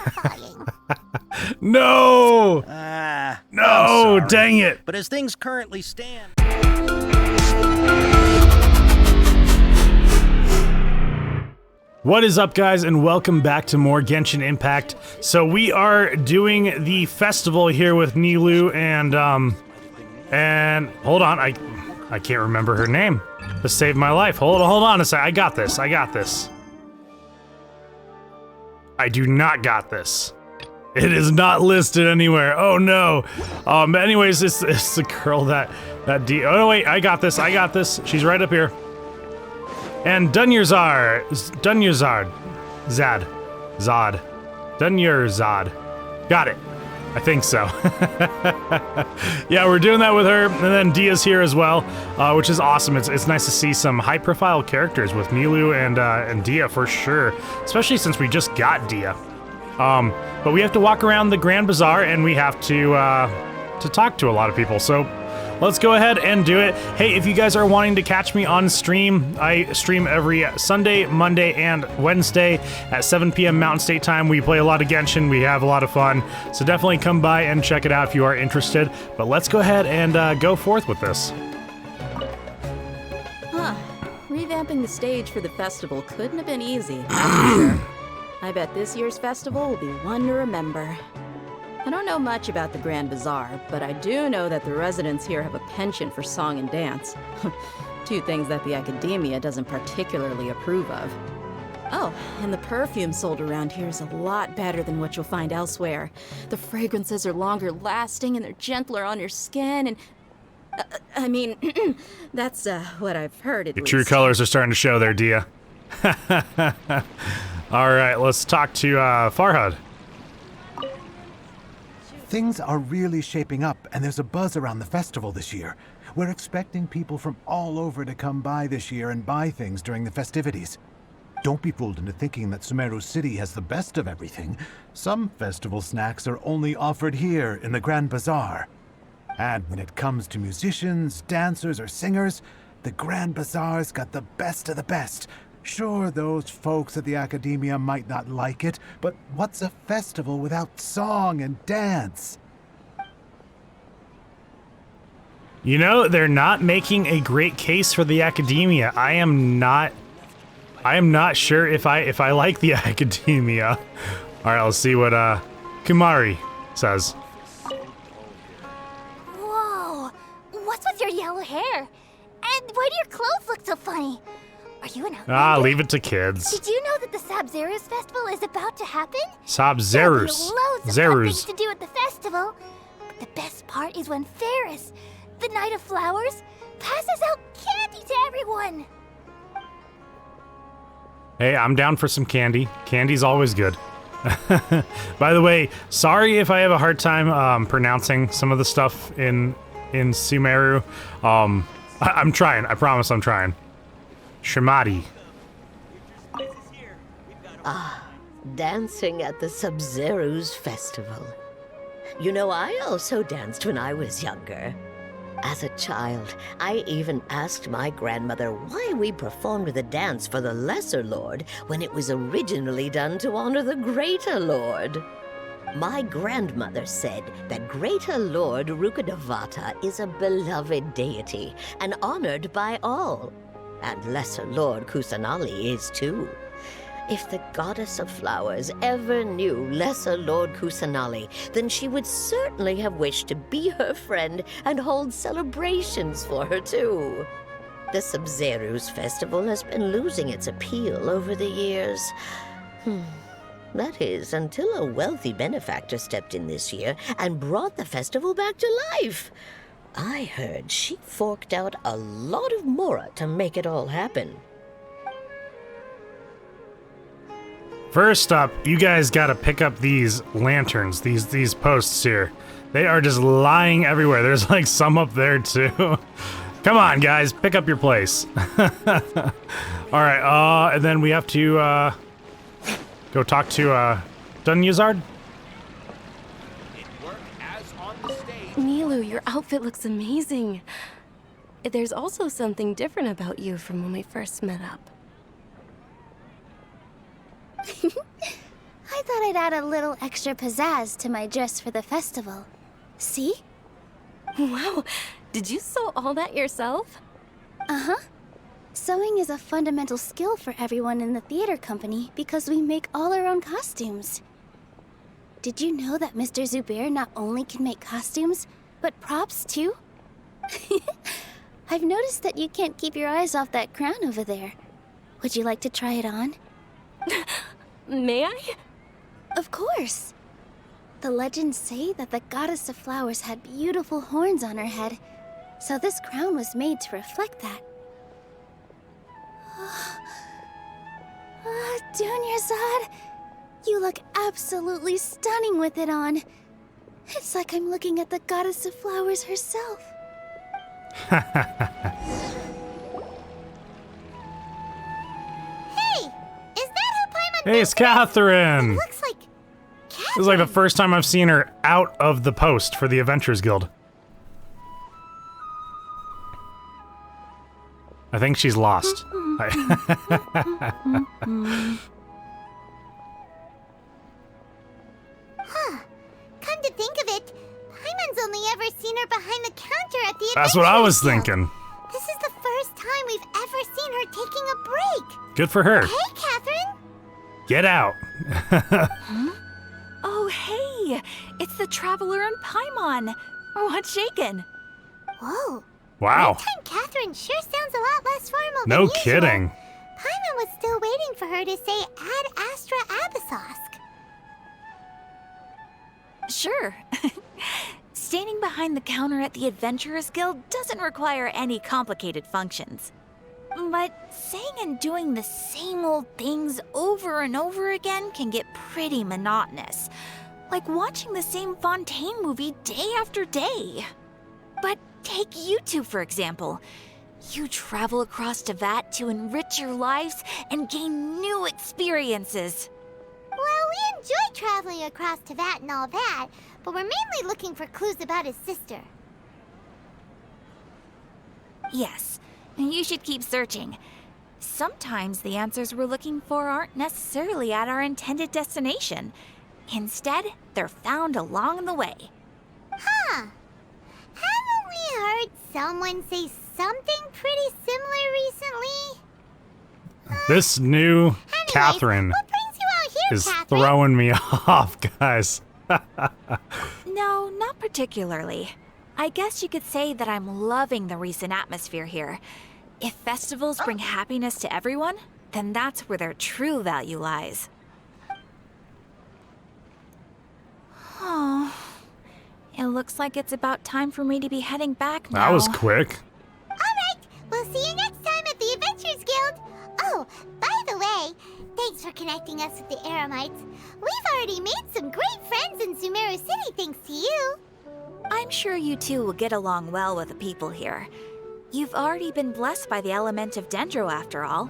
terrifying. No! No, sorry, dang it! But as things currently stand... What is up, guys, and welcome back to more Genshin Impact. So we are doing the festival here with Neewer and hold on, I can't remember her name. This saved my life. Hold on a sec. I got this. I do not got this. It is not listed anywhere. Oh no. But anyways, it's the girl that oh wait, I got this. She's right up here. And Dunyurzad. Got it. I think so. Yeah, we're doing that with her, and then Dia's here as well, which is awesome. It's nice to see some high-profile characters with Neewer and Dia for sure, especially since we just got Dia. But we have to walk around the Grand Bazaar, and we have to talk to a lot of people. So let's go ahead and do it. Hey, if you guys are wanting to catch me on stream, I stream every Sunday, Monday, and Wednesday at 7 p.m. Mountain State Time. We play a lot of Genshin. We have a lot of fun. So definitely come by and check it out if you are interested. But let's go ahead and go forth with this. Huh. Revamping the stage for the festival couldn't have been easy, that's for sure. I bet this year's festival will be one to remember. I don't know much about the Grand Bazaar, but I do know that the residents here have a penchant for song and dance. Two things that the academia doesn't particularly approve of. Oh, and the perfume sold around here is a lot better than what you'll find elsewhere. The fragrances are longer lasting and they're gentler on your skin and... I mean, that's what I've heard at least. Your true colors are starting to show there, Dia. Alright, let's talk to Farhad. Things are really shaping up, and there's a buzz around the festival this year. We're expecting people from all over to come by this year and buy things during the festivities. Don't be fooled into thinking that Sumeru City has the best of everything. Some festival snacks are only offered here in the Grand Bazaar. And when it comes to musicians, dancers, or singers, the Grand Bazaar's got the best of the best. Sure, those folks at the academia might not like it, but what's a festival without song and dance? You know, they're not making a great case for the academia. I am not sure if I like the academia. All right, let's see what Kumari says. Whoa, what's with your yellow hair? And why do your clothes look so funny? Are you an outlander? Leave it to kids. Did you know that the Sabzeruz festival is about to happen? Sabzeruz. There'll be loads of fun things to do at the festival. But the best part is when Ferris, the Knight of Flowers, passes out candy to everyone. Hey, I'm down for some candy. Candy's always good. By the way, sorry if I have a hard time pronouncing some of the stuff in Sumeru. I'm trying. I promise I'm trying. Shamadi. Dancing at the Sabzeruz festival. You know, I also danced when I was younger. As a child, I even asked my grandmother why we performed the dance for the Lesser Lord when it was originally done to honor the Greater Lord. My grandmother said that Greater Lord Rukkhadevata is a beloved deity and honored by all. And Lesser Lord Kusanali is too. If the Goddess of Flowers ever knew Lesser Lord Kusanali, then she would certainly have wished to be her friend and hold celebrations for her too. The Sabzeruz festival has been losing its appeal over the years. That is, until a wealthy benefactor stepped in this year and brought the festival back to life. I heard she forked out a lot of mora to make it all happen. First up, you guys gotta pick up these lanterns, these posts here. They are just lying everywhere. There's like some up there too. Come on, guys, pick up your place. Alright, and then we have to go talk to Dunyurzad. Neewer, your outfit looks amazing. There's also something different about you from when we first met up. I I thought I'd add a little extra pizzazz to my dress for the festival. See? Wow, did you sew all that yourself? Uh-huh. Sewing is a fundamental skill for everyone in the theater company because we make all our own costumes. Did you know that Mr. Zubair not only can make costumes, but props too? I've noticed that you can't keep your eyes off that crown over there. Would you like to try it on? May I? Of course. The legends say that the goddess of flowers had beautiful horns on her head, so this crown was made to reflect that. Dunyarzad, you look absolutely stunning with it on. It's like I'm looking at the goddess of flowers herself. Hey, is that who Paimon? Hey, it's Catherine! Looks like Catherine. This is like the first time I've seen her out of the post for the Adventurers Guild. I think she's lost. Come to think of it, Paimon's only ever seen her behind the counter at the That's what I was Adventurers Guild. thinking. This is the first time we've ever seen her taking a break. Good for her. Hey, Catherine. Get out. Oh, hey! It's the Traveler and Paimon. What's shaken? Whoa. Wow. Nighttime Catherine sure sounds a lot less formal than No usual. kidding. Paimon was still waiting for her to say Ad Astra Abyssosk. Sure. Standing behind the counter at the Adventurers Guild doesn't require any complicated functions. But saying and doing the same old things over and over again can get pretty monotonous. Like watching the same Fontaine movie day after day. But take you two, for example. You travel across Teyvat to enrich your lives and gain new experiences. Well, we enjoy traveling across Teyvat and all that, but we're mainly looking for clues about his sister. Yes, you should keep searching. Sometimes the answers we're looking for aren't necessarily at our intended destination. Instead, they're found along the way. Huh. Haven't we heard someone say something pretty similar recently? This new Anyways, Catherine what brings you out here, is Catherine? throwing me off, guys. No, not particularly. I guess you could say that I'm loving the recent atmosphere here. If festivals bring happiness to everyone, then that's where their true value lies. Oh, it looks like it's about time for me to be heading back now. That was quick. All right, we'll see you next time at the Adventurers Guild. Oh, by the way, thanks for connecting us with the Eremites. We've already made some great friends in Sumeru City thanks to you. I'm sure you two will get along well with the people here. You've already been blessed by the element of Dendro after all.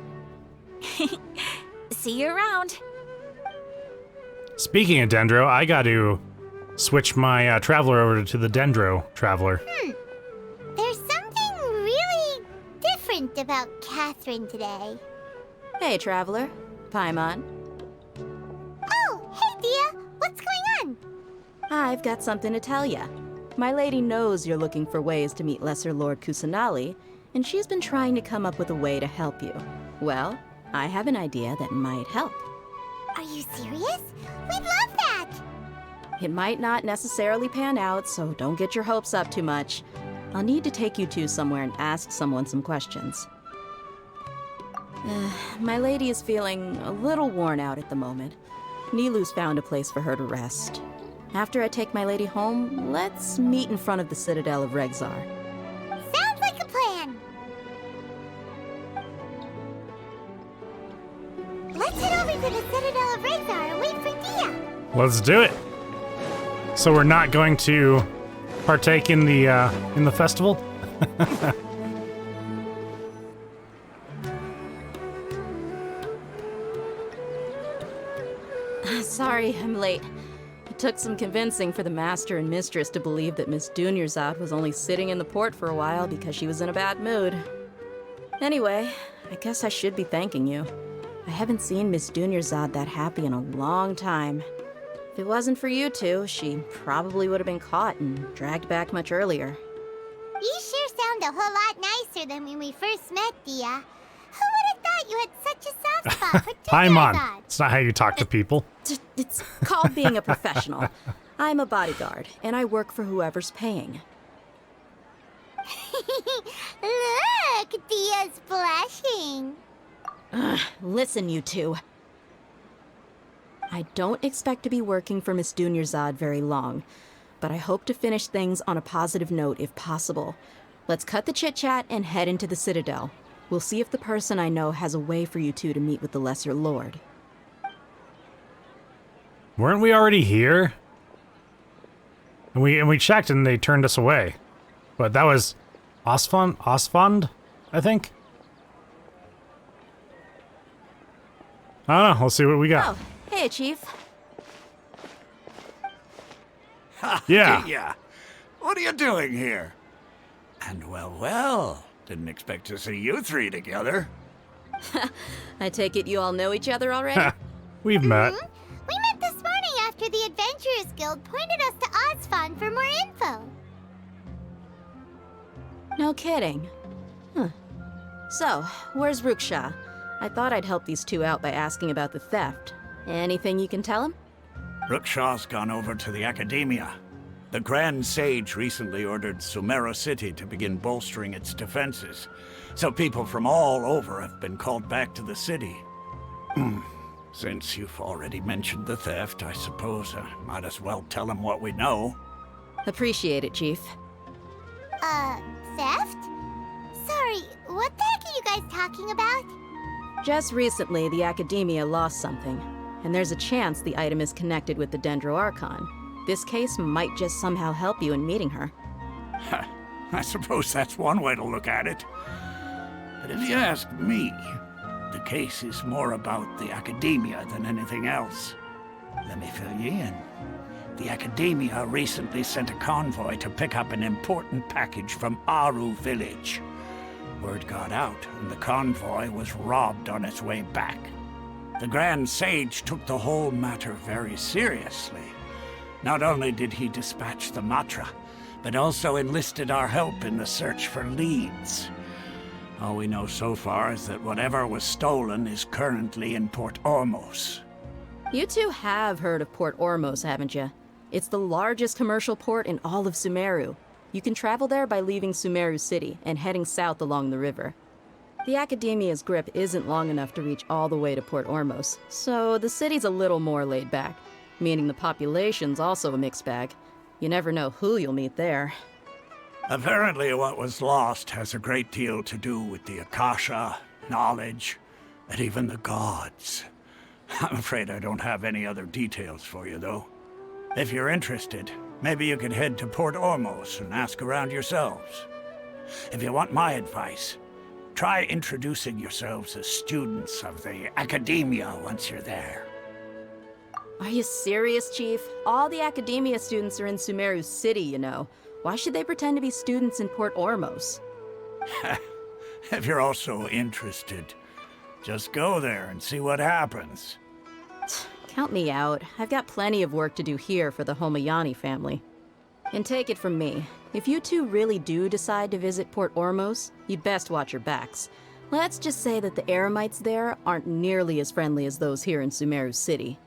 See you around. Speaking of Dendro, I got to switch my Traveler over to the Dendro Traveler. There's something really different about Catherine today. Hey, Traveler. Paimon. Oh, hey, Dia. What's going on? I've got something to tell ya. My lady knows you're looking for ways to meet Lesser Lord Kusanali, and she's been trying to come up with a way to help you. Well, I have an idea that might help. Are you serious? We'd love that. It might not necessarily pan out, so don't get your hopes up too much. I'll need to take you two somewhere and ask someone some questions. My lady is feeling a little worn out at the moment. Nilu's found a place for her to rest. After I take my lady home, let's meet in front of the Citadel of Regzar. Sounds like a plan. Let's head over to the Citadel of Regzar and wait for Dia. Let's do it. So we're not going to partake in the festival? Sorry, I'm late. It took some convincing for the master and mistress to believe that Miss Dunyarzad was only sitting in the port for a while because she was in a bad mood. Anyway, I guess I should be thanking you. I haven't seen Miss Dunyarzad that happy in a long time. If it wasn't for you two, she probably would have been caught and dragged back much earlier. You sure sound a whole lot nicer than when we first met, Dia. Who would have thought you had such a soft spot for Paimon. It's not how you talk to people. It's called being a professional. I'm a bodyguard, and I work for whoever's paying. Look, Dia's blushing. Listen, you two. I don't expect to be working for Miss Dunyarzad very long, but I hope to finish things on a positive note if possible. Let's cut the chit-chat and head into the Citadel. We'll see if the person I know has a way for you two to meet with the Lesser Lord. Weren't we already here? And we checked and they turned us away. But that was Osfond, I think? I don't know, we'll see what we got. Oh, hey, Chief. Yeah. Yeah. What are you doing here? And well, didn't expect to see you three together. I take it you all know each other already? We've met. We met this morning after the Adventurers Guild pointed us to Osfond for more info. No kidding. Huh. So, where's Ruksha? I thought I'd help these two out by asking about the theft. Anything you can tell him? Rookshaw's gone over to the Academia. The Grand Sage recently ordered Sumeru City to begin bolstering its defenses, so people from all over have been called back to the city. Since you've already mentioned the theft, I suppose I might as well tell him what we know. Appreciate it, Chief. Theft? Sorry, what the heck are you guys talking about? Just recently, the Academia lost something, and there's a chance the item is connected with the Dendro Archon. This case might just somehow help you in meeting her. I suppose that's one way to look at it. But if you ask me, the case is more about the Academia than anything else. Let me fill you in. The Academia recently sent a convoy to pick up an important package from Aru village. Word got out, and the convoy was robbed on its way back. The Grand Sage took the whole matter very seriously. Not only did he dispatch the Matra, but also enlisted our help in the search for leads. All we know so far is that whatever was stolen is currently in Port Ormos. You two have heard of Port Ormos, haven't you? It's the largest commercial port in all of Sumeru. You can travel there by leaving Sumeru City and heading south along the river. The Academia's grip isn't long enough to reach all the way to Port Ormos, so the city's a little more laid back, meaning the population's also a mixed bag. You never know who you'll meet there. Apparently what was lost has a great deal to do with the Akasha, knowledge, and even the gods. I'm afraid I don't have any other details for you, though. If you're interested, maybe you could head to Port Ormos and ask around yourselves. If you want my advice, try introducing yourselves as students of the Academia once you're there. Are you serious, Chief? All the Academia students are in Sumeru City, you know. Why should they pretend to be students in Port Ormos? If you're also interested, just go there and see what happens. Count me out. I've got plenty of work to do here for the Homayani family. And take it from me, if you two really do decide to visit Port Ormos, you'd best watch your backs. Let's just say that the Eremites there aren't nearly as friendly as those here in Sumeru City.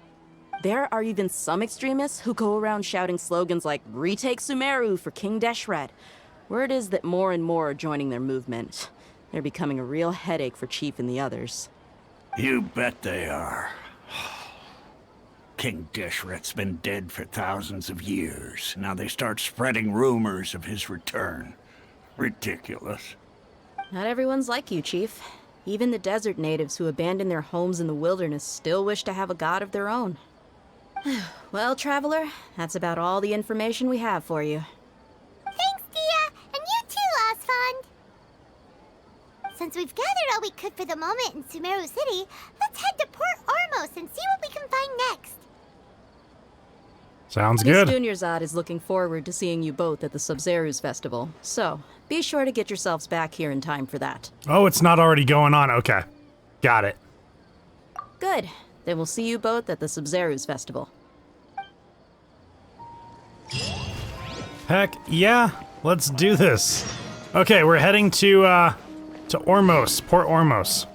There are even some extremists who go around shouting slogans like, "Retake Sumeru for King Deshret." Word is that more and more are joining their movement. They're becoming a real headache for Chief and the others. You bet they are. King Deshret's been dead for thousands of years. Now they start spreading rumors of his return. Ridiculous. Not everyone's like you, Chief. Even the desert natives who abandoned their homes in the wilderness still wish to have a god of their own. Well, Traveler, that's about all the information we have for you. Thanks, Dia, and you too, Osfond. Since we've gathered all we could for the moment in Sumeru City, let's head to Port Ormos and see what we can find next. Sounds Miss good. Dunyarzad is looking forward to seeing you both at the Sub-Zerus Festival, so be sure to get yourselves back here in time for that. Oh, it's not already going on. Okay. Got it. Good. Then we'll see you both at the Sumeru's festival. Heck yeah, let's do this. Okay, we're heading to Ormos, Port Ormos.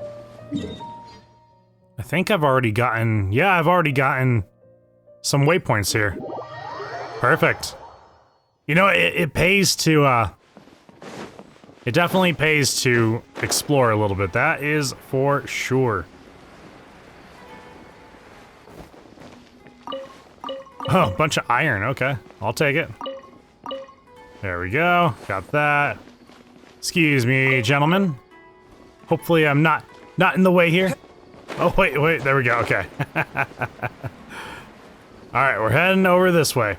I think I've already gotten, yeah, I've already gotten some waypoints here. Perfect. You know, it pays to, it definitely pays to explore a little bit. That is for sure. Oh, bunch of iron, okay. I'll take it. There we go, got that. Excuse me, gentlemen. Hopefully I'm not in the way here. Oh, wait, there we go, okay. Alright, we're heading over this way.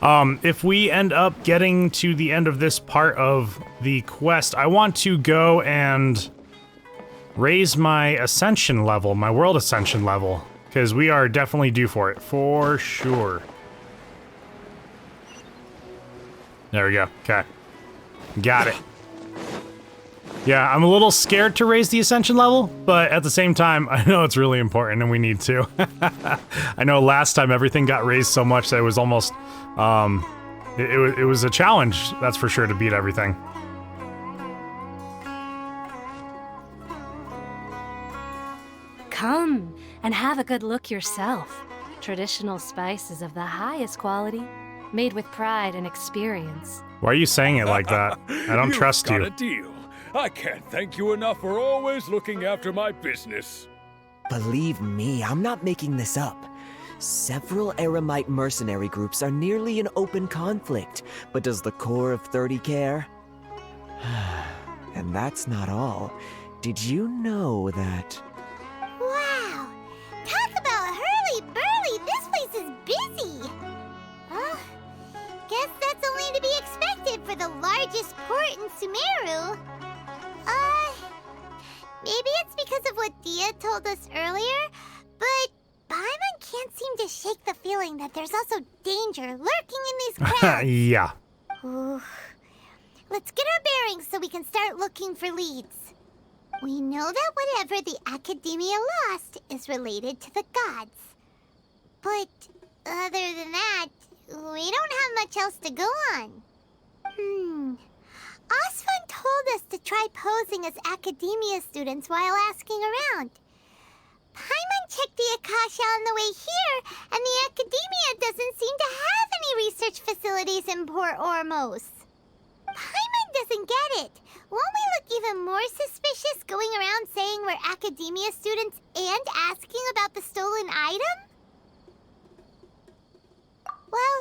If we end up getting to the end of this part of the quest, I want to go and raise my ascension level, my world ascension level, because we are definitely due for it, for sure. There we go, okay. Got it. Yeah, I'm a little scared to raise the ascension level, but at the same time, I know it's really important and we need to. I know last time everything got raised so much that it was almost, it was a challenge, that's for sure, to beat everything. Come and have a good look yourself. Traditional spices of the highest quality, made with pride and experience. Why are you saying it like that? I don't trust you. You've got a deal. I can't thank you enough for always looking after my business. Believe me, I'm not making this up. Several Eremite mercenary groups are nearly in open conflict, but does the core of 30 care? And that's not all. Did you know that... Wow! Talk about hurly-burly! This place is busy! Well, guess that's only to be expected for the largest port in Sumeru. Maybe it's because of what Dia told us earlier, but Paimon can't seem to shake the feeling that there's also danger lurking in these crowds. Yeah. Ooh. Let's get our bearings so we can start looking for leads. We know that whatever the Academia lost is related to the gods. But other than that, we don't have much else to go on. Osfun told us to try posing as Academia students while asking around. Paimon checked the Akasha on the way here, and the Academia doesn't seem to have any research facilities in Port Ormos. Paimon doesn't get it. Won't we look even more suspicious going around saying we're Academia students and asking about the stolen item? Well,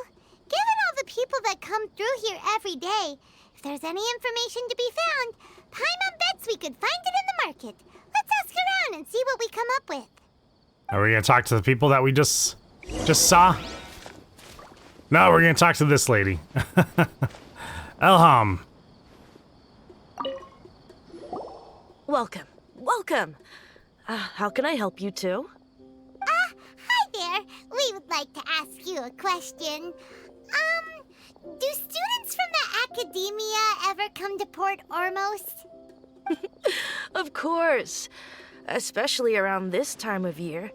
given all the people that come through here every day, if there's any information to be found, Paimon bets we could find it in the market. Let's ask around and see what we come up with. Are we gonna talk to the people that we just saw? No, we're gonna talk to this lady. Alhaitham. Welcome. How can I help you too? Hi there. We would like to ask you a question. Do students from the Academia ever come to Port Ormos? Of course. Especially around this time of year.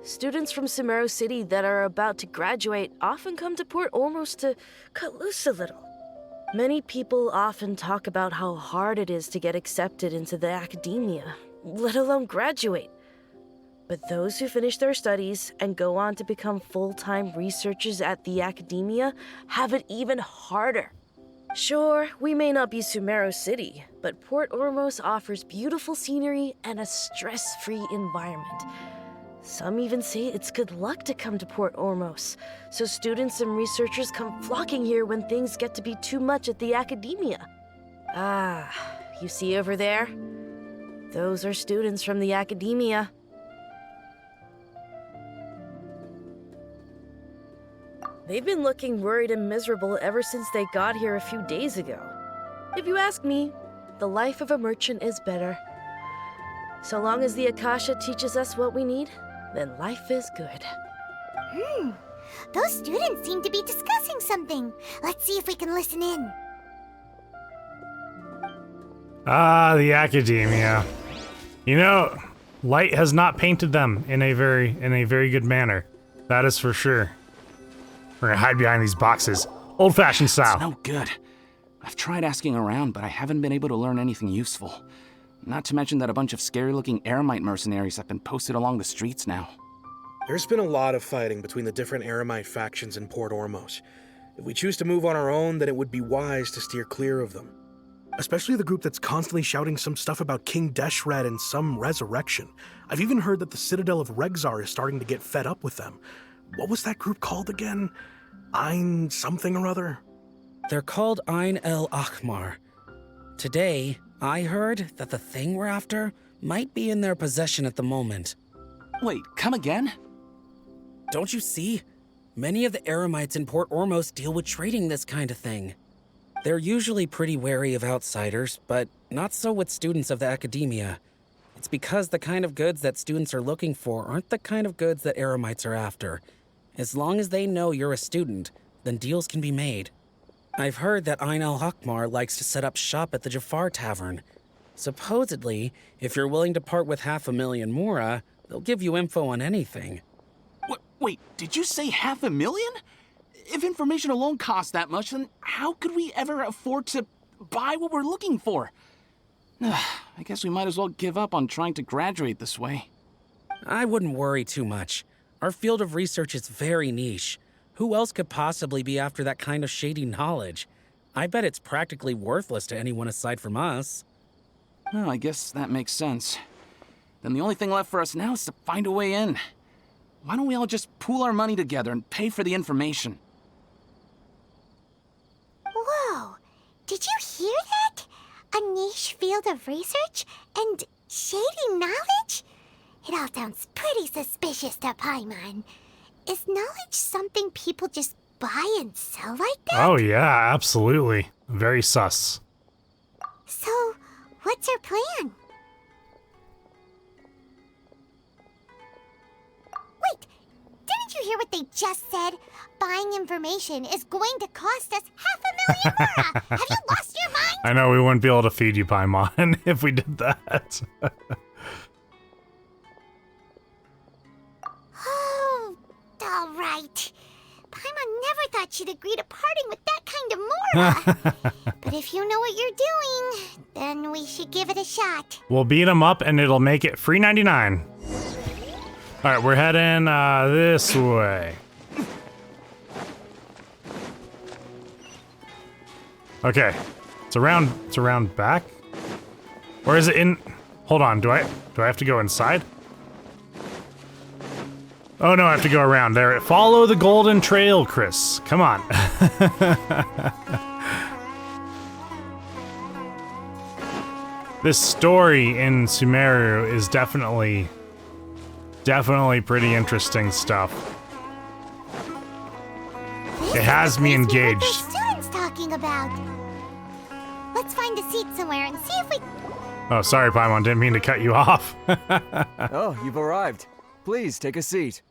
Students from Sumeru City that are about to graduate often come to Port Ormos to cut loose a little. Many people often talk about how hard it is to get accepted into the Academia, let alone graduate. But those who finish their studies and go on to become full-time researchers at the Academia have it even harder. Sure, we may not be Sumeru City, but Port Ormos offers beautiful scenery and a stress-free environment. Some even say it's good luck to come to Port Ormos, so students and researchers come flocking here when things get to be too much at the Academia. Ah, you see over there? Those are students from the Academia. They've been looking worried and miserable ever since they got here a few days ago. If you ask me, the life of a merchant is better. So long as the Akasha teaches us what we need, then life is good. Those students seem to be discussing something. Let's see if we can listen in. Ah, the Academia. You know, Light has not painted them in a very good manner. That is for sure. We're gonna hide behind these boxes. Old-fashioned style. It's no good. I've tried asking around, but I haven't been able to learn anything useful. Not to mention that a bunch of scary-looking Eremite mercenaries have been posted along the streets now. There's been a lot of fighting between the different Eremite factions in Port Ormos. If we choose to move on our own, then it would be wise to steer clear of them. Especially the group that's constantly shouting some stuff about King Deshret and some resurrection. I've even heard that the Citadel of Regzar is starting to get fed up with them. What was that group called again? Ein something or other? They're called Ein El Akhmar. Today, I heard that the thing we're after might be in their possession at the moment. Wait, come again? Don't you see? Many of the Eremites in Port Ormos deal with trading this kind of thing. They're usually pretty wary of outsiders, but not so with students of the academia. It's because the kind of goods that students are looking for aren't the kind of goods that Eremites are after. As long as they know you're a student, then deals can be made. I've heard that Ein al-Hakmar likes to set up shop at the Jafar Tavern. Supposedly, if you're willing to part with 500,000 mora, they'll give you info on anything. Wait, did you say 500,000? If information alone costs that much, then how could we ever afford to buy what we're looking for? I guess we might as well give up on trying to graduate this way. I wouldn't worry too much. Our field of research is very niche. Who else could possibly be after that kind of shady knowledge? I bet it's practically worthless to anyone aside from us. Well, I guess that makes sense. Then the only thing left for us now is to find a way in. Why don't we all just pool our money together and pay for the information? Whoa! Did you hear that? A niche field of research and shady knowledge? It all sounds pretty suspicious to Paimon. Is knowledge something people just buy and sell like that? Oh yeah, absolutely. Very sus. So, what's your plan? Wait, didn't you hear what they just said? Buying information is going to cost us 500,000 mora! Have you lost your mind? I know we wouldn't be able to feed you Paimon if we did that. Oh, all right. Paimon never thought she'd agree to parting with that kind of mora. But if you know what you're doing, then we should give it a shot. We'll beat them up and it'll make it free 99. All right, we're heading this way. Okay, it's around back, or is it in? Hold on, do I have to go inside? Oh no, I have to go around there. Follow the golden trail, Chris. Come on. This story in Sumeru is definitely pretty interesting stuff. It has me engaged. What the students talking about? Let's find a seat somewhere and see if we... Oh, sorry, Paimon. Didn't mean to cut you off. Oh, you've arrived. Please, take a seat.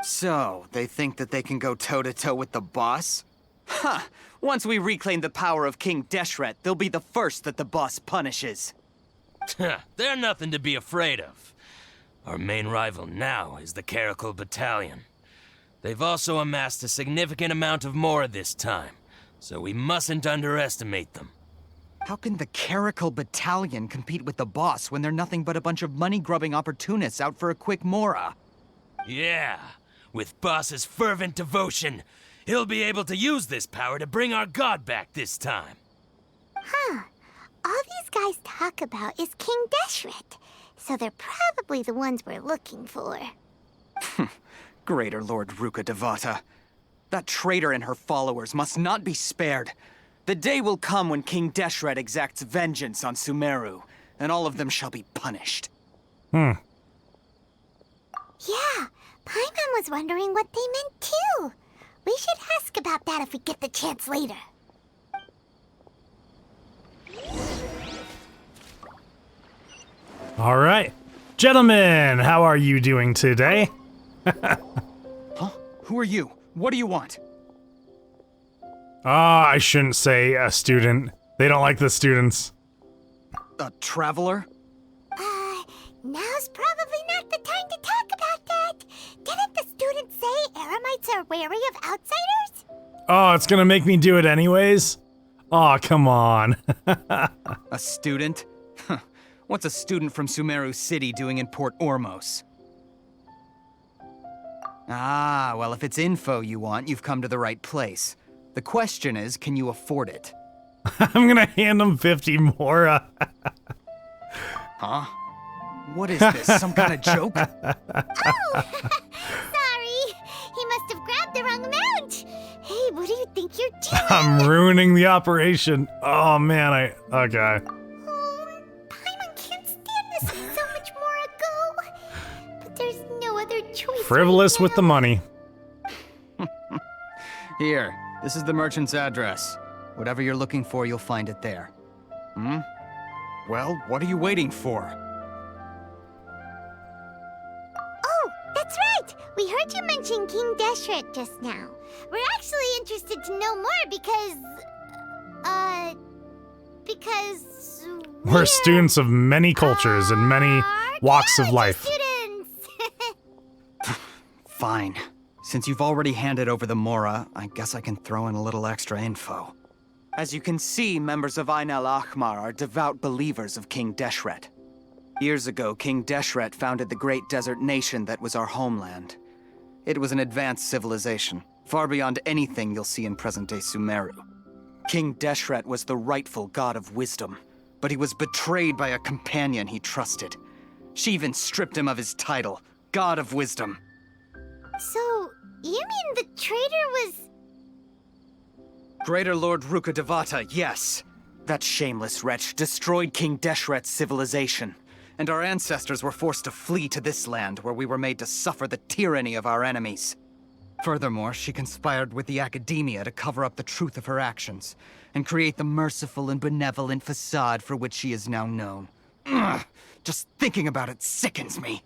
So, they think that they can go toe-to-toe with the boss? Huh! Once we reclaim the power of King Deshret, they'll be the first that the boss punishes. They're nothing to be afraid of. Our main rival now is the Caracal Battalion. They've also amassed a significant amount of mora this time, so we mustn't underestimate them. How can the Caracal Battalion compete with the boss when they're nothing but a bunch of money-grubbing opportunists out for a quick mora? Yeah, with boss's fervent devotion, he'll be able to use this power to bring our god back this time. Huh. All these guys talk about is King Deshret, so they're probably the ones we're looking for. Greater Lord Ruka Devata. That traitor and her followers must not be spared. The day will come when King Deshret exacts vengeance on Sumeru, and all of them shall be punished. Yeah, Paimon was wondering what they meant too. We should ask about that if we get the chance later. All right. Gentlemen, how are you doing today? Huh? Who are you? What do you want? I shouldn't say a student. They don't like the students. A traveler? Now's probably not the time to talk about that. Didn't the students say Eremites are wary of outsiders? Oh, it's gonna make me do it anyways? Oh, come on. A student? What's a student from Sumeru City doing in Port Ormos? Ah, well, if it's info you want, you've come to the right place. The question is, can you afford it? I'm gonna hand him 50 more. Huh? What is this, some kind of joke? Oh, sorry. He must have grabbed the wrong amount. Hey, what do you think you're doing? I'm ruining the operation. Oh man, okay. Paimon can't stand to see so much more ago. But there's no other choice. Frivolous with the money. Here, this is the merchant's address. Whatever you're looking for, you'll find it there. Hmm? Well, what are you waiting for? Oh, that's right! We heard you mention King Deshret just now. We're actually interested to know more because... We're students of many cultures and many walks of life. Fine. Since you've already handed over the Mora, I guess I can throw in a little extra info. As you can see, members of Ain al-Ahmar are devout believers of King Deshret. Years ago, King Deshret founded the great desert nation that was our homeland. It was an advanced civilization, far beyond anything you'll see in present-day Sumeru. King Deshret was the rightful god of wisdom, but he was betrayed by a companion he trusted. She even stripped him of his title, God of Wisdom. So, you mean the traitor was... Greater Lord Ruka Devata, yes. That shameless wretch destroyed King Deshret's civilization, and our ancestors were forced to flee to this land where we were made to suffer the tyranny of our enemies. Furthermore, she conspired with the Academia to cover up the truth of her actions, and create the merciful and benevolent facade for which she is now known. Ugh, just thinking about it sickens me.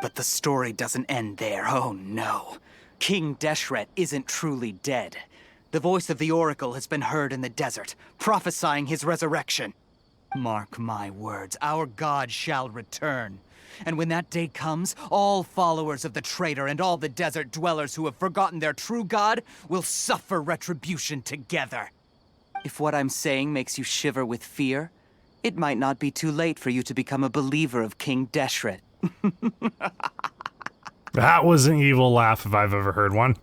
But the story doesn't end there, oh no. King Deshret isn't truly dead. The voice of the Oracle has been heard in the desert, prophesying his resurrection. Mark my words, our god shall return. And when that day comes, all followers of the traitor and all the desert dwellers who have forgotten their true god will suffer retribution together. If what I'm saying makes you shiver with fear, it might not be too late for you to become a believer of King Deshret. That was an evil laugh if I've ever heard one.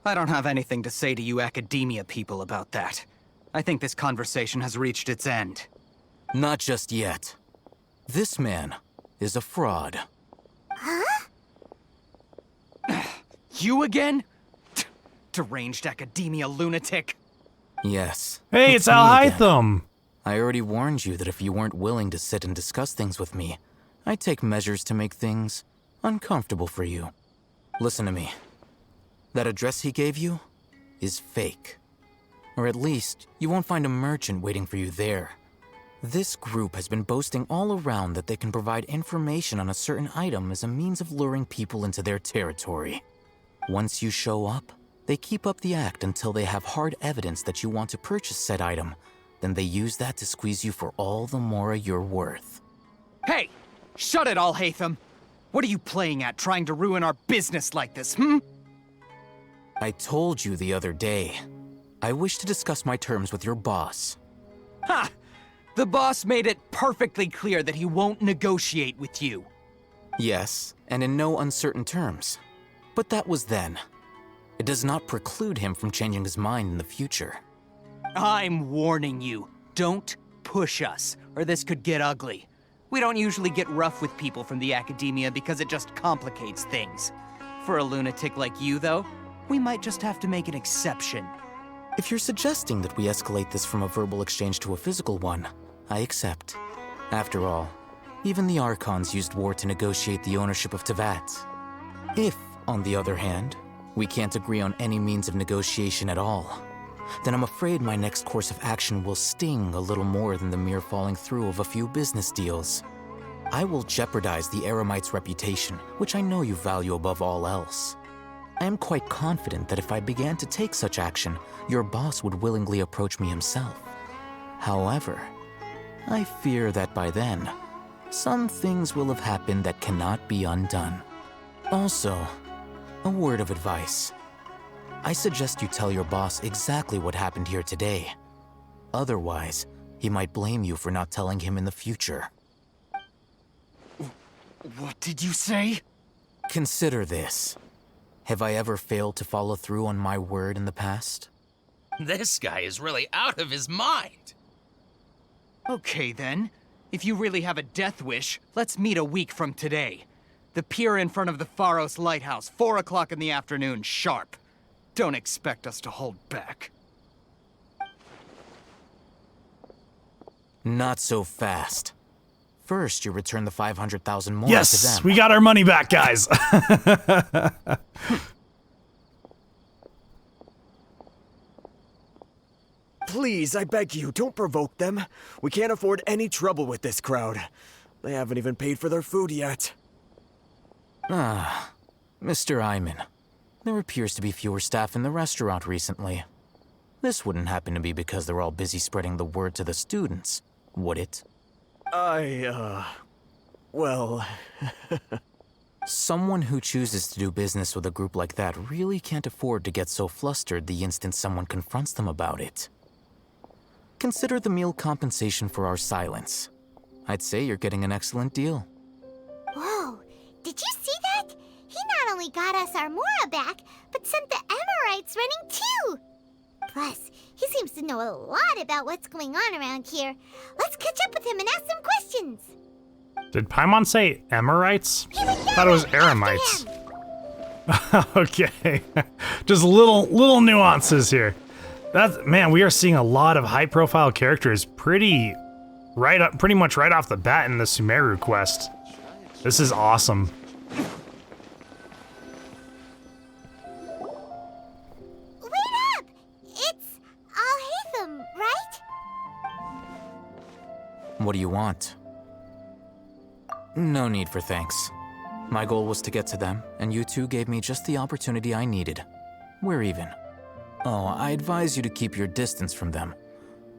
I don't have anything to say to you Academia people about that. I think this conversation has reached its end. Not just yet. This man is a fraud. Huh? You again? Deranged Academia lunatic. Yes. Hey, it's Alhaitham! I already warned you that if you weren't willing to sit and discuss things with me, I'd take measures to make things uncomfortable for you. Listen to me. That address he gave you is fake. Or at least, you won't find a merchant waiting for you there. This group has been boasting all around that they can provide information on a certain item as a means of luring people into their territory. Once you show up, they keep up the act until they have hard evidence that you want to purchase said item. Then they use that to squeeze you for all the Mora you're worth. Hey! Shut it, Alhaitham! What are you playing at, trying to ruin our business like this, hmm? I told you the other day. I wish to discuss my terms with your boss. Ha! The boss made it perfectly clear that he won't negotiate with you. Yes, and in no uncertain terms. But that was then. It does not preclude him from changing his mind in the future. I'm warning you. Don't push us, or this could get ugly. We don't usually get rough with people from the Academia because it just complicates things. For a lunatic like you, though, we might just have to make an exception. If you're suggesting that we escalate this from a verbal exchange to a physical one, I accept. After all, even the Archons used war to negotiate the ownership of Tevat. If, on the other hand, we can't agree on any means of negotiation at all, then I'm afraid my next course of action will sting a little more than the mere falling through of a few business deals. I will jeopardize the Eremite's reputation, which I know you value above all else. I am quite confident that if I began to take such action, your boss would willingly approach me himself. However, I fear that by then, some things will have happened that cannot be undone. Also, a word of advice. I suggest you tell your boss exactly what happened here today. Otherwise, he might blame you for not telling him in the future. What did you say? Consider this. Have I ever failed to follow through on my word in the past? This guy is really out of his mind. Okay then. If you really have a death wish, let's meet a week from today. The pier in front of the Pharos Lighthouse, 4 o'clock in the afternoon, sharp. Don't expect us to hold back. Not so fast. First, you return the 500,000 more to Yes, them. we got our money back, guys. Please, I beg you, don't provoke them. We can't afford any trouble with this crowd. They haven't even paid for their food yet. Ah, Mr. Iman. There appears to be fewer staff in the restaurant recently. This wouldn't happen to be because they're all busy spreading the word to the students, would it? Well... Someone who chooses to do business with a group like that really can't afford to get so flustered the instant someone confronts them about it. Consider the meal compensation for our silence. I'd say you're getting an excellent deal. Whoa, did you see that? He not only got us our Mora back, but sent the Emirites running too! Plus, he seems to know a lot about what's going on around here. Let's catch up with him and ask some questions. Did Paimon say Emirites? I thought it was Eremites. Okay. Just little nuances here. Man, we are seeing a lot of high-profile characters pretty much right off the bat in the Sumeru quest. This is awesome. Wait up! It's Alhaitham, right? What do you want? No need for thanks. My goal was to get to them, and you two gave me just the opportunity I needed. We're even. Oh, I advise you to keep your distance from them.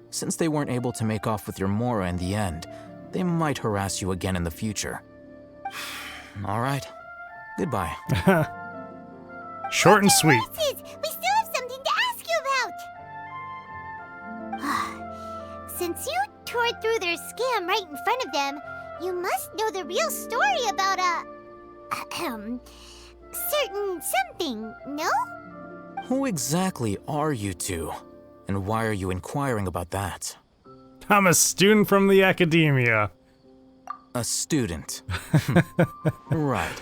Since they weren't able to make off with your Mora in the end, they might harass you again in the future. All right. Goodbye. Short and sweet. We still have something to ask you about! Since you tore through their scam right in front of them, you must know the real story about certain something, no? Who exactly are you two? And why are you inquiring about that? I'm a student from the academia. A student. Right.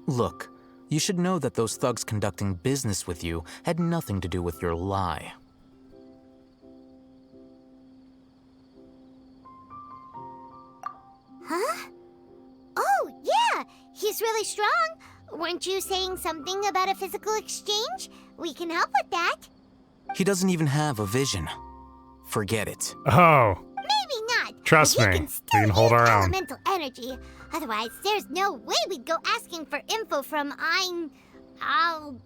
Look, you should know that those thugs conducting business with you had nothing to do with your lie. Huh? Oh, yeah! He's really strong! Weren't you saying something about a physical exchange? We can help with that. He doesn't even have a vision. Forget it. Oh. Maybe not. Trust me, we can hold our own. Elemental energy. Otherwise, there's no way we'd go asking for info from from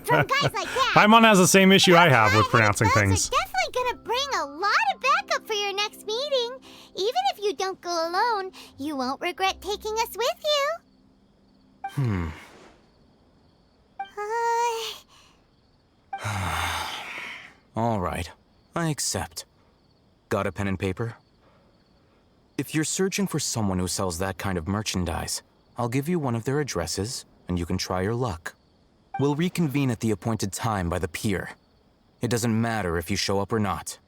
guys like that. Paimon has the same issue I have with pronouncing things. Definitely gonna bring a lot of backup for your next meeting. Even if you don't go alone, you won't regret taking us with you. All right, I accept. Got a pen and paper? If you're searching for someone who sells that kind of merchandise, I'll give you one of their addresses, and you can try your luck. We'll reconvene at the appointed time by the pier. It doesn't matter if you show up or not.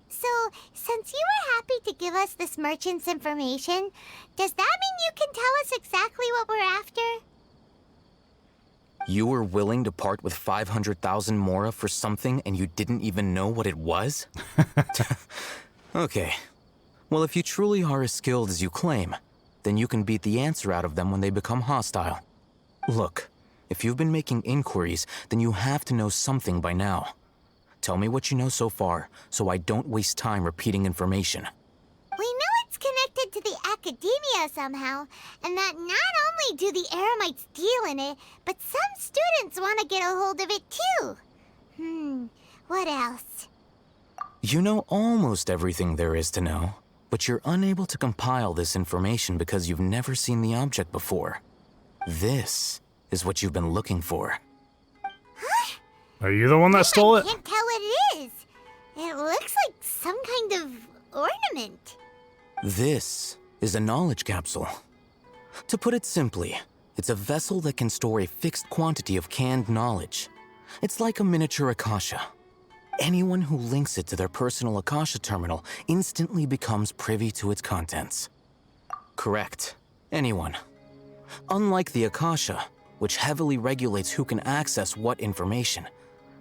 So, since you were happy to give us this merchant's information, does that mean you can tell us exactly what we're after? You were willing to part with 500,000 Mora for something and you didn't even know what it was? Okay. Well, if you truly are as skilled as you claim, then you can beat the answer out of them when they become hostile. Look, if you've been making inquiries, then you have to know something by now. Tell me what you know so far, so I don't waste time repeating information. We know it's connected to the academia somehow, and that not only do the Eremites deal in it, but some students want to get a hold of it too. What else? You know almost everything there is to know, but you're unable to compile this information because you've never seen the object before. This is what you've been looking for. Are you the one that stole I it? can't tell what it is. It looks like some kind of ornament. This is a knowledge capsule. To put it simply, it's a vessel that can store a fixed quantity of canned knowledge. It's like a miniature Akasha. Anyone who links it to their personal Akasha terminal instantly becomes privy to its contents. Correct. Anyone. Unlike the Akasha, which heavily regulates who can access what information,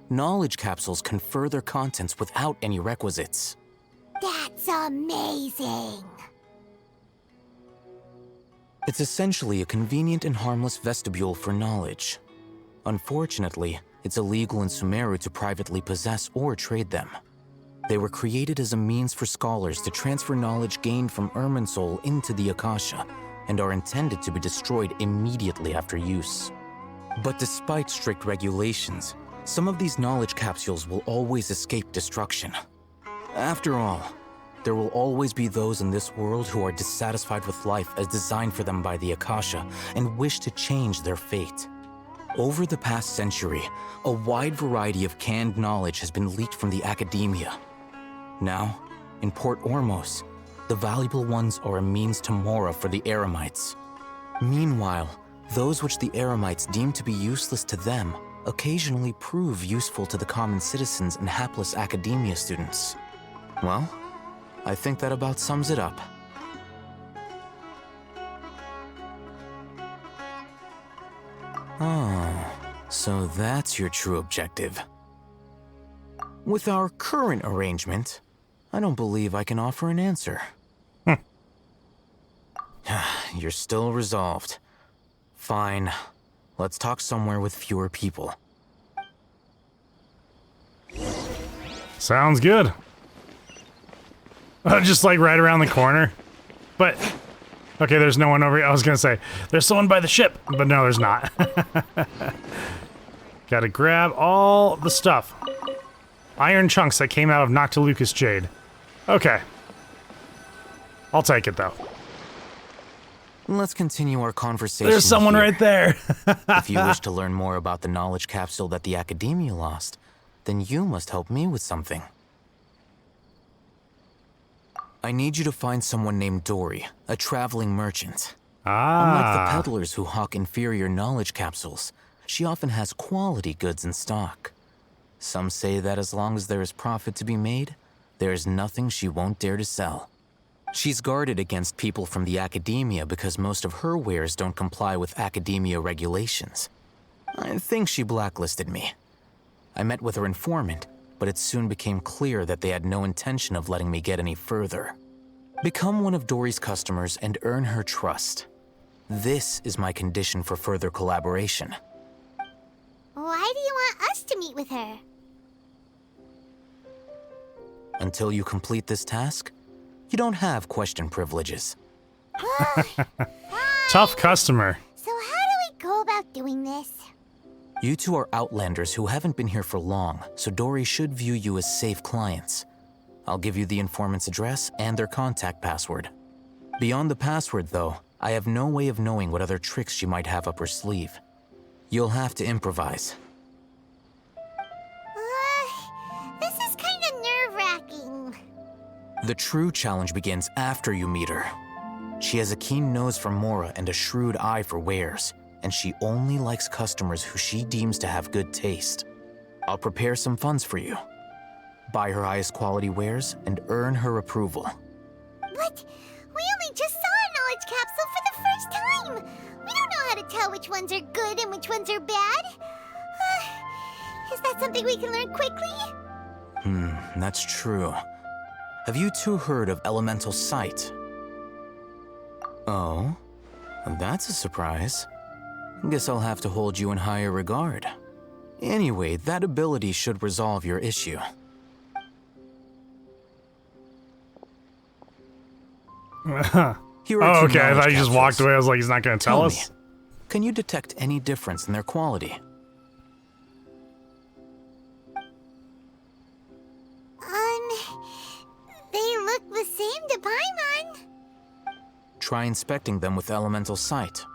knowledge capsules confer their contents without any requisites. That's amazing. It's essentially a convenient and harmless vestibule for knowledge. Unfortunately, it's illegal in Sumeru to privately possess or trade them. They were created as a means for scholars to transfer knowledge gained from Irminsul into the Akasha, and are intended to be destroyed immediately after use. But despite strict regulations, some of these knowledge capsules will always escape destruction. After all, there will always be those in this world who are dissatisfied with life as designed for them by the Akasha and wish to change their fate. Over the past century, a wide variety of canned knowledge has been leaked from the academia. Now, in Port Ormos, the valuable ones are a means to mora for the Eremites. Meanwhile, those which the Eremites deem to be useless to them occasionally prove useful to the common citizens and hapless academia students. Well, I think that about sums it up. Oh, so that's your true objective. With our current arrangement, I don't believe I can offer an answer. You're still resolved. Fine. Let's talk somewhere with fewer people. Sounds good. Just like right around the corner. But, okay, there's no one over here. I was gonna say, there's someone by the ship, but no, there's not. Gotta grab all the stuff. Iron chunks that came out of Noctilucous Jade. Okay. I'll take it, though. Let's continue our conversation. There's someone here. right there. If you wish to learn more about the knowledge capsule that the Academia lost, then you must help me with something. I need you to find someone named Dory, a traveling merchant. Unlike the peddlers who hawk inferior knowledge capsules, she often has quality goods in stock. Some say that as long as there is profit to be made, there is nothing she won't dare to sell. She's guarded against people from the Academia because most of her wares don't comply with Academia regulations. I think she blacklisted me. I met with her informant, but it soon became clear that they had no intention of letting me get any further. Become one of Dory's customers and earn her trust. This is my condition for further collaboration. Why do you want us to meet with her? Until you complete this task, you don't have question privileges. Tough customer. So how do we go about doing this? You two are outlanders who haven't been here for long, so Dory should view you as safe clients. I'll give you the informant's address and their contact password. Beyond the password, though, I have no way of knowing what other tricks she might have up her sleeve. You'll have to improvise. This is kind of nerve-wracking. The true challenge begins after you meet her. She has a keen nose for mora and a shrewd eye for wares, and she only likes customers who she deems to have good taste. I'll prepare some funds for you. Buy her highest quality wares and earn her approval. But we only just saw a knowledge capsule for the first time. We don't know how to tell which ones are good and which ones are bad. Is that something we can learn quickly? That's true. Have you two heard of elemental sight? Oh, that's a surprise. Guess I'll have to hold you in higher regard. Anyway, that ability should resolve your issue. Here are Oh, two okay. I knowledge thought he just walked capsules. away. I was like, he's not going to tell Tell us. me, can you detect any difference in their quality? try inspecting them with elemental sight.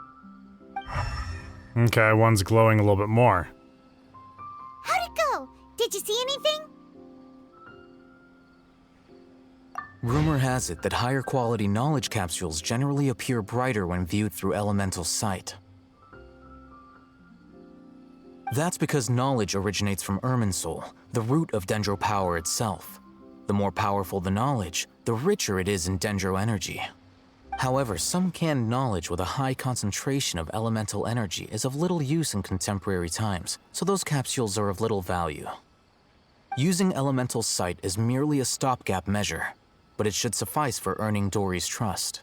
Okay, one's glowing a little bit more. How'd it go? Did you see anything? Rumor has it that higher quality knowledge capsules generally appear brighter when viewed through elemental sight. That's because knowledge originates from Irminsul, the root of Dendro power itself. The more powerful the knowledge, the richer it is in Dendro energy. However, some canned knowledge with a high concentration of elemental energy is of little use in contemporary times, so those capsules are of little value. Using elemental sight is merely a stopgap measure, but it should suffice for earning Dory's trust.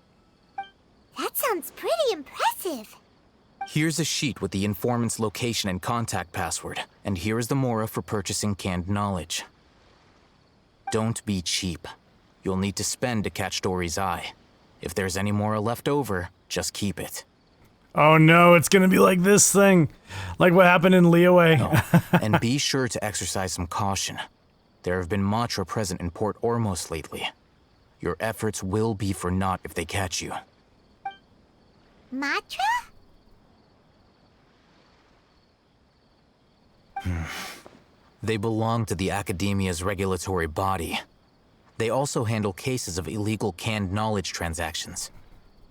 That sounds pretty impressive. Here's a sheet with the informant's location and contact password, and here is the mora for purchasing canned knowledge. Don't be cheap. You'll need to spend to catch Dory's eye. If there's any mora left over, just keep it. Oh no, it's gonna be like this thing. Like what happened in Liyue. Oh, and be sure to exercise some caution. There have been Matra present in Port Ormos lately. Your efforts will be for naught if they catch you. Matra? They belong to the Academia's regulatory body. They also handle cases of illegal canned knowledge transactions.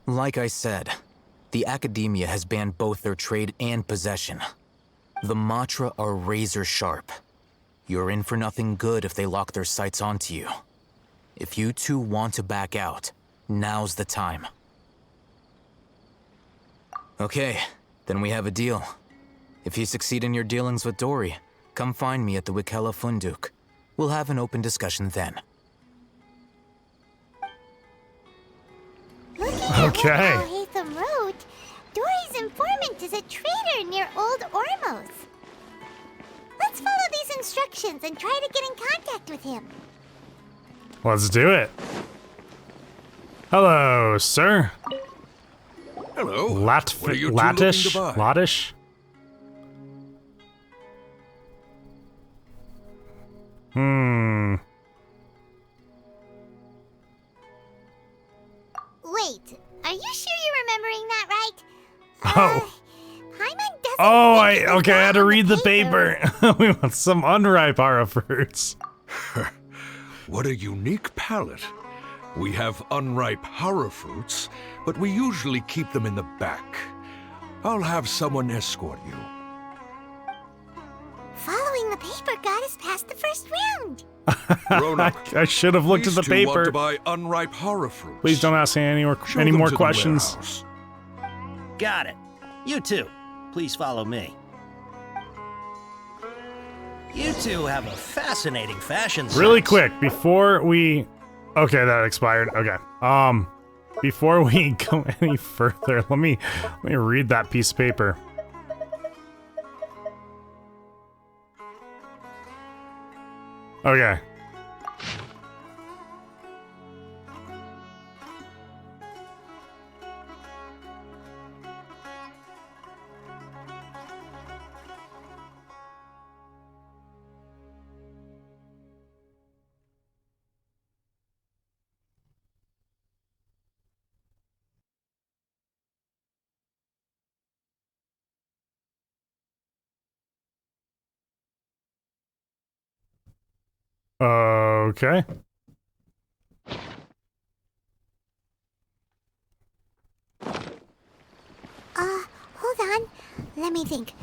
Like I said, the Academia has banned both their trade and possession. The Matra are razor sharp. You're in for nothing good if they lock their sights onto you. If you two want to back out, now's the time. Okay, then we have a deal. If you succeed in your dealings with Dory, come find me at the Wikela Funduk. We'll have an open discussion then. Looking at what Alhaitham wrote, Dory's informant is a trader near Old Ormos. Let's follow these instructions and try to get in contact with him. Let's do it. Hello, sir. Hello. What are you two looking Latish? to buy? Latish? Wait, are you sure you're remembering that right? Oh. Paimon doesn't Okay, I had to read the paper. We want some unripe Hara fruits. What a unique palate. We have unripe Hara fruits, but we usually keep them in the back. I'll have someone escort you. Following the paper got us past the first round. Ronak, I should have looked at the these two want paper. to buy unripe Hara fruits. Please don't ask me any more Show them to the questions. warehouse. Got it. You two, please follow me. You two have a fascinating fashion sense. Really quick, before we... Okay, that expired. Okay. Before we go any further, let me read that piece of paper. Okay. Okay. Hold on. Let me think.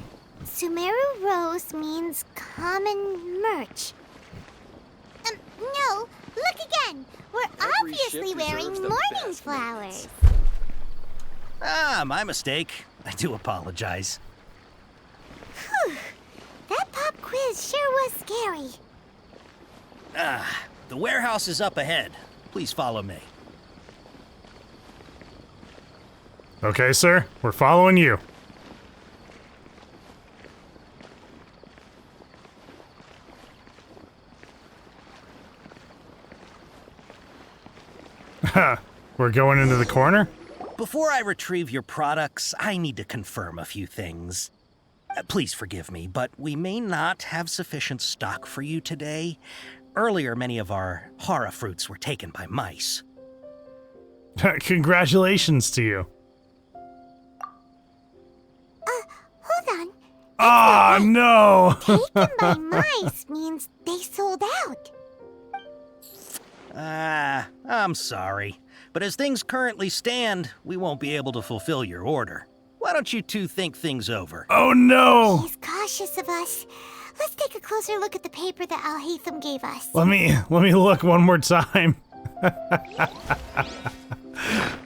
Sumeru Rose means common merch. No, look again. We're obviously wearing morning flowers. Ah, my mistake. I do apologize. Whew. That pop quiz sure was scary. Ah, the warehouse is up ahead. Please follow me. Okay, sir. We're following you. We're going into the corner? Before I retrieve your products, I need to confirm a few things. Please forgive me, but we may not have sufficient stock for you today. Earlier, many of our Hara fruits were taken by mice. Congratulations to you. Hold on. Oh, no! Taken by mice means they sold out. I'm sorry. But as things currently stand, we won't be able to fulfill your order. Why don't you two think things over? Oh, no! He's cautious of us. Let's take a closer look at the paper that Alhaitham gave us. Let me look one more time.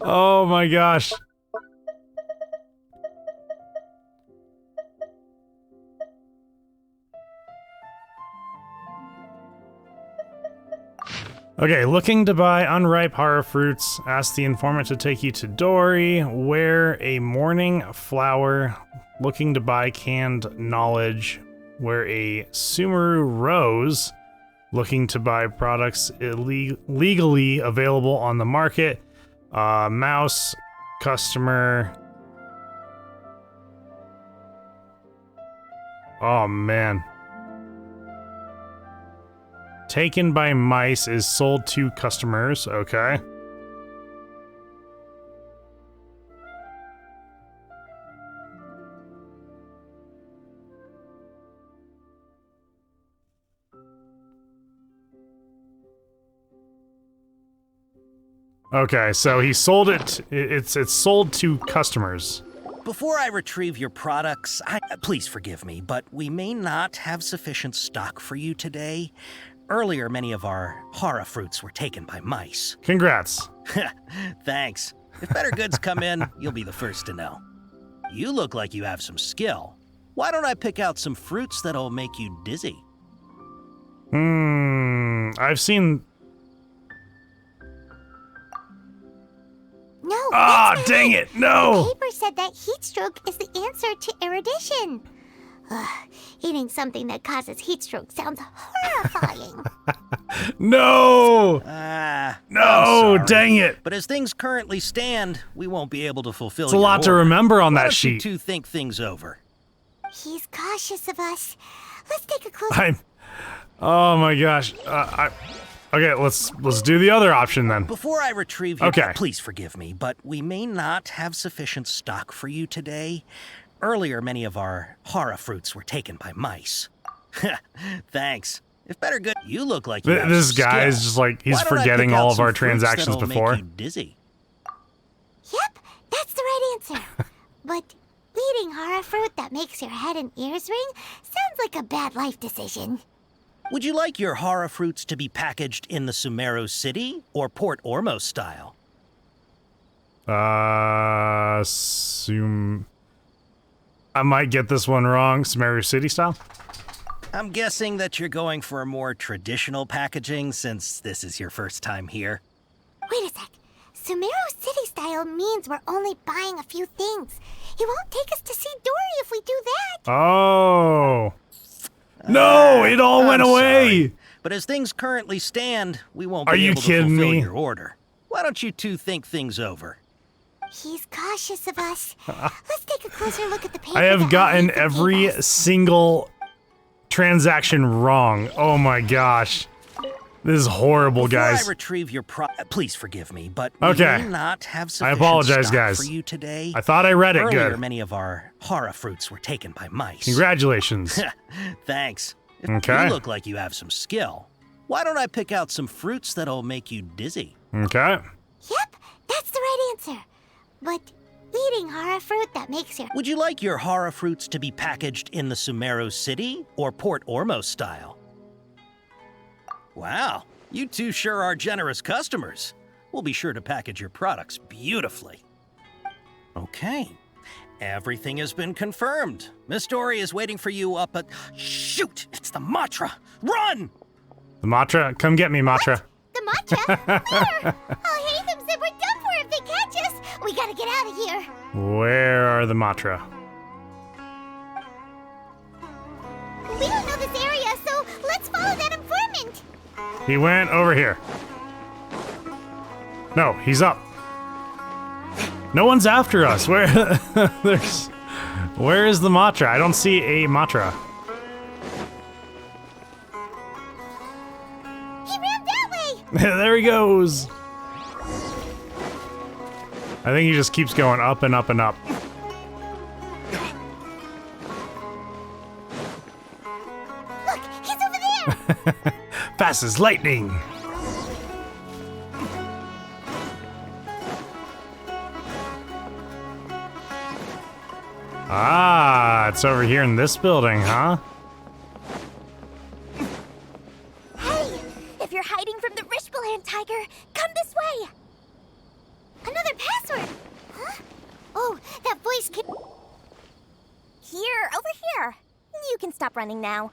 Oh my gosh. Okay, looking to buy unripe horror fruits. Ask the informant to take you to Dory. Wear a morning flower. Looking to buy canned knowledge. Wear a Sumeru rose. Looking to buy products legally available on the market. Mouse, customer. Oh man. Taken by mice is sold to customers, okay. Okay, so he sold it. It's sold to customers. Before I retrieve your products, please forgive me, but we may not have sufficient stock for you today. Earlier, many of our horror fruits were taken by mice. Congrats. Thanks. If better goods come in, you'll be the first to know. You look like you have some skill. Why don't I pick out some fruits that'll make you dizzy? I've seen... No. Ah, dang it, no! The paper said that heat stroke is the answer to erudition. Eating something that causes heat stroke sounds horrifying. No! No, sorry, dang it. But as things currently stand, we won't be able to fulfill It's a your lot to order. remember on Why that don't you sheet. two think things over? He's cautious of us. Let's take a closer... Oh my gosh. Okay, let's do the other option then. Before I retrieve your... Okay. Please forgive me, but we may not have sufficient stock for you today. Earlier, many of our horror fruits were taken by mice. Thanks. If better good, you look like you have This some guy skill. is just like, he's Why don't I forgetting pick out all of some our fruits transactions that'll before. Make you dizzy? Yep, that's the right answer. But eating horror fruit that makes your head and ears ring sounds like a bad life decision. Would you like your horror fruits to be packaged in the Sumeru City or Port Ormos style? I might get this one wrong. Sumeru City style? I'm guessing that you're going for a more traditional packaging since this is your first time here. Wait a sec. Sumeru City style means we're only buying a few things. He won't take us to see Dory if we do that. Oh. No, it all went I'm away. sorry, but as things currently stand, we won't Are be you able to kidding fulfill me? your order. Why don't you two think things over? He's cautious of us. Let's take a closer look at the paper. I have that gotten Alhaitham every gave us. single transaction wrong. Oh my gosh. This is horrible, Before guys. I retrieve your please forgive me, but Okay. we may not have I sufficient apologize, stock guys. for you today. I thought I read it Earlier, good. many of our horror fruits were taken by mice. Congratulations. Thanks. Okay. You look like you have some skill. Why don't I pick out some fruits that'll make you dizzy? Okay. Yep, that's the right answer. But eating horror fruit that makes your... Would you like your horror fruits to be packaged in the Sumeru City or Port Ormos style? Wow, you two sure are generous customers. We'll be sure to package your products beautifully. Okay, everything has been confirmed. Miss Dory is waiting for you up at... Shoot, it's the Matra! Run! The Matra? Come get me, Matra. The Matra? Where? Alhaitham said we're done for if they catch us. We gotta get out of here. Where are the Matra? We don't know this area, so let's follow that informant. He went over here. No, he's up. No one's after us. Where is the Matra? I don't see a Matra. He ran that way. There he goes. I think he just keeps going up and up and up. Look, he's over there! Fast as lightning! Ah, it's over here in this building, huh? Hey, if you're hiding from the Rishbaland tiger, come this way! Another password! Huh? Oh, that voice came... Here, over here. You can stop running now.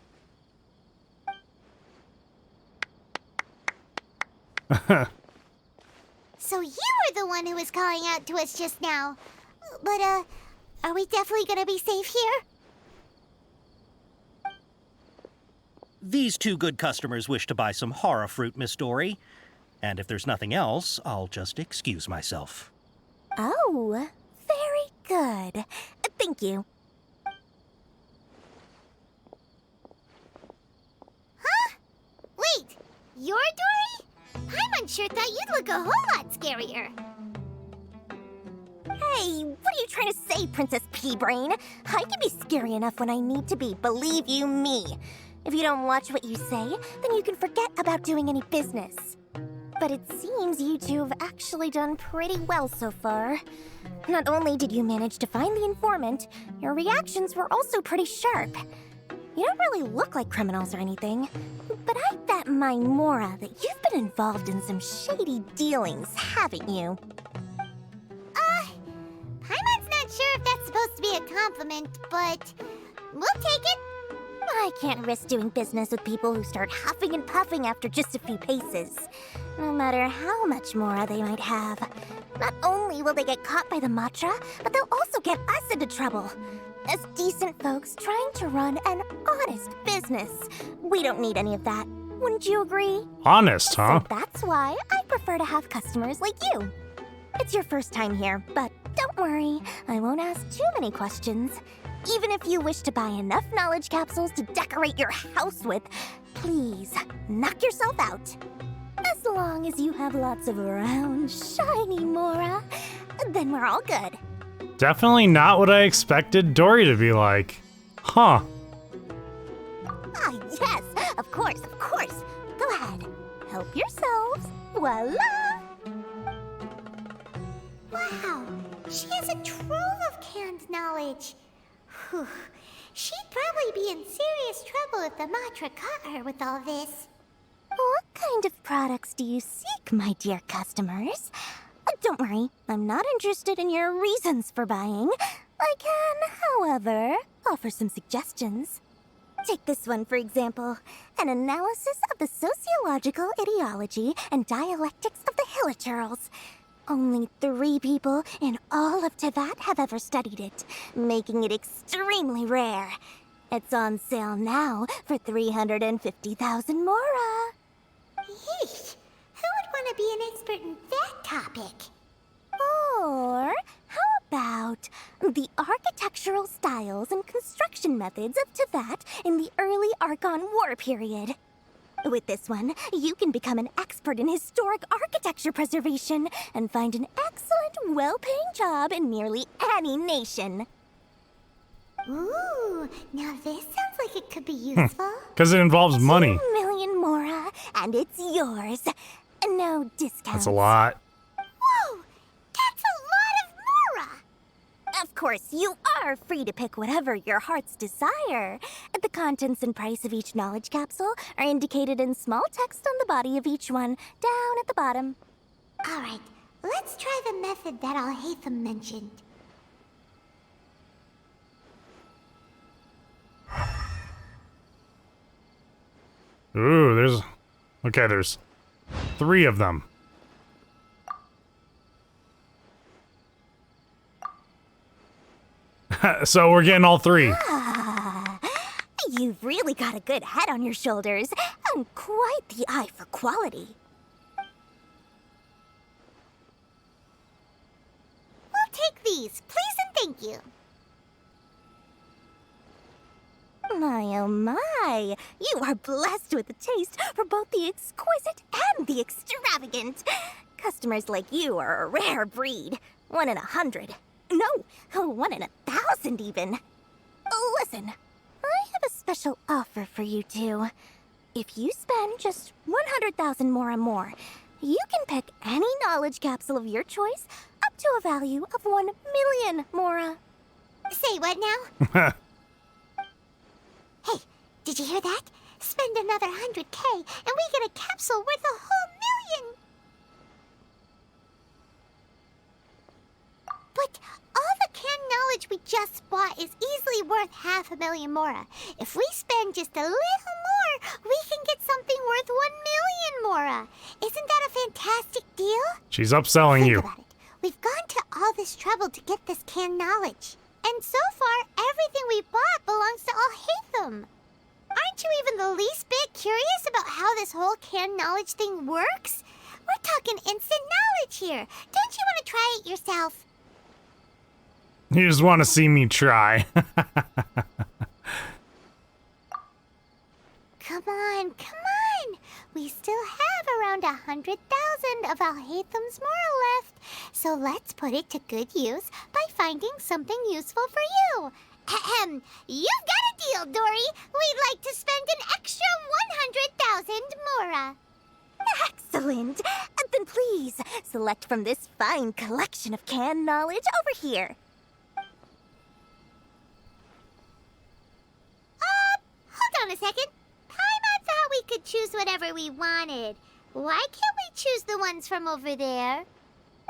So you were the one who was calling out to us just now. But, are we definitely gonna be safe here? These two good customers wish to buy some horror fruit, Miss Dory. And if there's nothing else, I'll just excuse myself. Oh, very good. Thank you. Huh? Wait, you're Dory? Paimon sure thought you'd look a whole lot scarier. Hey, what are you trying to say, Princess Pea-Brain? I can be scary enough when I need to be, believe you me. If you don't watch what you say, then you can forget about doing any business. But it seems you two have actually done pretty well so far. Not only did you manage to find the informant, your reactions were also pretty sharp. You don't really look like criminals or anything, but I bet my Mora that you've been involved in some shady dealings, haven't you? Paimon's not sure if that's supposed to be a compliment, but we'll take it. I can't risk doing business with people who start huffing and puffing after just a few paces, no matter how much Mora they might have. Not only will they get caught by the Matra, but they'll also get us into trouble. As decent folks trying to run an honest business, we don't need any of that. Wouldn't you agree? Honest, huh? So that's why I prefer to have customers like you. It's your first time here, but don't worry, I won't ask too many questions. Even if you wish to buy enough knowledge capsules to decorate your house with, please, knock yourself out. As long as you have lots of round, shiny Mora, then we're all good. Definitely not what I expected Dory to be like. Huh. Ah, yes, of course, of course. Go ahead, help yourselves. Voila! Wow, she has a trove of canned knowledge. Whew. She'd probably be in serious trouble if the Matra caught her with all this. What kind of products do you seek, my dear customers? Don't worry, I'm not interested in your reasons for buying. I can, however, offer some suggestions. Take this one, for example. An analysis of the sociological ideology and dialectics of the Hilichurls. Only 3 people in all of Teyvat have ever studied it, making it extremely rare. It's on sale now for 350,000 Mora. Yeesh, who would want to be an expert in that topic? Or how about the architectural styles and construction methods of Teyvat in the early Archon War period? With this one, you can become an expert in historic architecture preservation and find an excellent, well-paying job in nearly any nation. Ooh, now this sounds like it could be useful. Because it involves money. 2 million Mora, and it's yours. No discounts. That's a lot. Whoa, that's a lot of Mora! Of course, you are free to pick whatever your heart's desire. The contents and price of each knowledge capsule are indicated in small text on the body of each one, down at the bottom. All right, let's try the method that Alhaitham mentioned. Ooh, there's... Okay, there's 3 of them. So we're getting all 3. Ah, you've really got a good head on your shoulders, and quite the eye for quality. We'll take these, please and thank you. My, oh my, you are blessed with a taste for both the exquisite and the extravagant. Customers like you are a rare breed. 1 in 100. No, 1 in 1,000 even. Listen, I have a special offer for you two. If you spend just 100,000 more, you can pick any knowledge capsule of your choice up to a value of 1 million Mora. Say what now? Hey, did you hear that? Spend another 100K and we get a capsule worth a whole million! But all the canned knowledge we just bought is easily worth 500,000 Mora. If we spend just a little more, we can get something worth 1 million Mora. Isn't that a fantastic deal? She's upselling you. Think about it. We've gone to all this trouble to get this canned knowledge. And so far, everything we bought belongs to Alhaitham. Aren't you even the least bit curious about how this whole canned knowledge thing works? We're talking instant knowledge here. Don't you want to try it yourself? You just want to see me try. Come on. We still have around 100,000 of Alhaitham's Mora left. So let's put it to good use by finding something useful for you. Ahem. You've got a deal, Dory. We'd like to spend an extra 100,000 Mora. Excellent. Then please, select from this fine collection of canned knowledge over here. Hold on a second. Paimon thought we could choose whatever we wanted. Why can't we choose the ones from over there?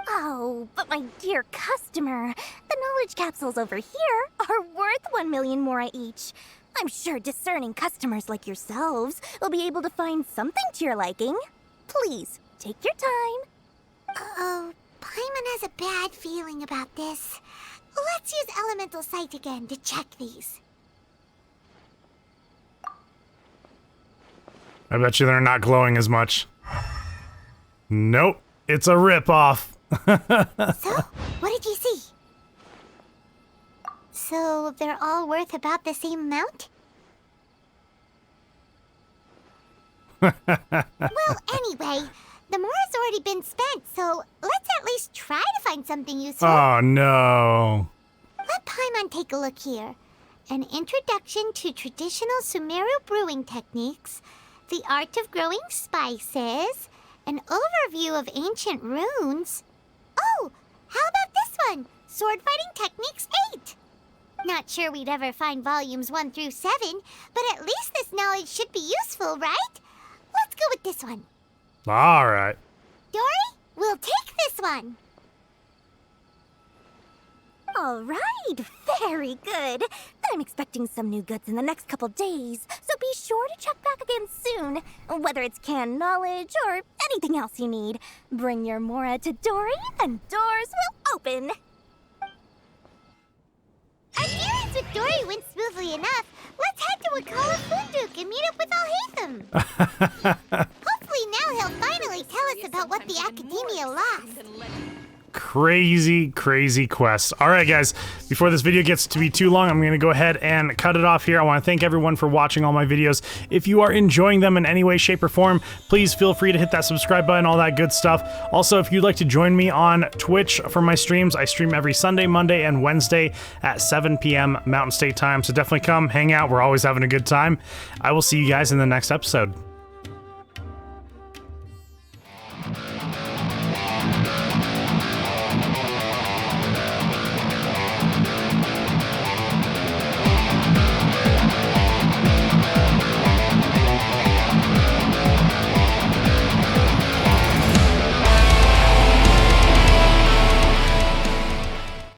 Oh, but my dear customer, the knowledge capsules over here are worth 1 million Mora each. I'm sure discerning customers like yourselves will be able to find something to your liking. Please, take your time. Uh-oh, Paimon has a bad feeling about this. Let's use Elemental Sight again to check these. I bet you they're not glowing as much. Nope, it's a rip-off. So, what did you see? So, they're all worth about the same amount? Well, anyway, the Mora's already been spent, so let's at least try to find something useful. Oh, no. Let Paimon take a look here. An introduction to traditional Sumeru brewing techniques, the art of growing spices, an overview of ancient runes. Oh, how about this one? Sword Fighting Techniques 8. Not sure we'd ever find volumes 1 through 7, but at least this knowledge should be useful, right? Let's go with this one. All right. Dory, we'll take this one. All right, very good. I'm expecting some new goods in the next couple days, so be sure to check back again soon. Whether it's canned knowledge or anything else you need, bring your Mora to Dory and doors will open. Adherence with Dory went smoothly enough. Let's head to Wakala Funduk and meet up with Alhaitham. Hopefully now he'll finally tell us about what the Academia lost. Crazy quest. All right, guys, before this video gets to be too long, I'm going to go ahead and cut it off here. I want to thank everyone for watching all my videos. If you are enjoying them in any way, shape, or form, please feel free to hit that subscribe button, all that good stuff. Also, if you'd like to join me on Twitch for my streams, I stream every Sunday, Monday, and Wednesday at 7 p.m. Mountain State Time, so definitely come hang out. We're always having a good time. I will see you guys in the next episode.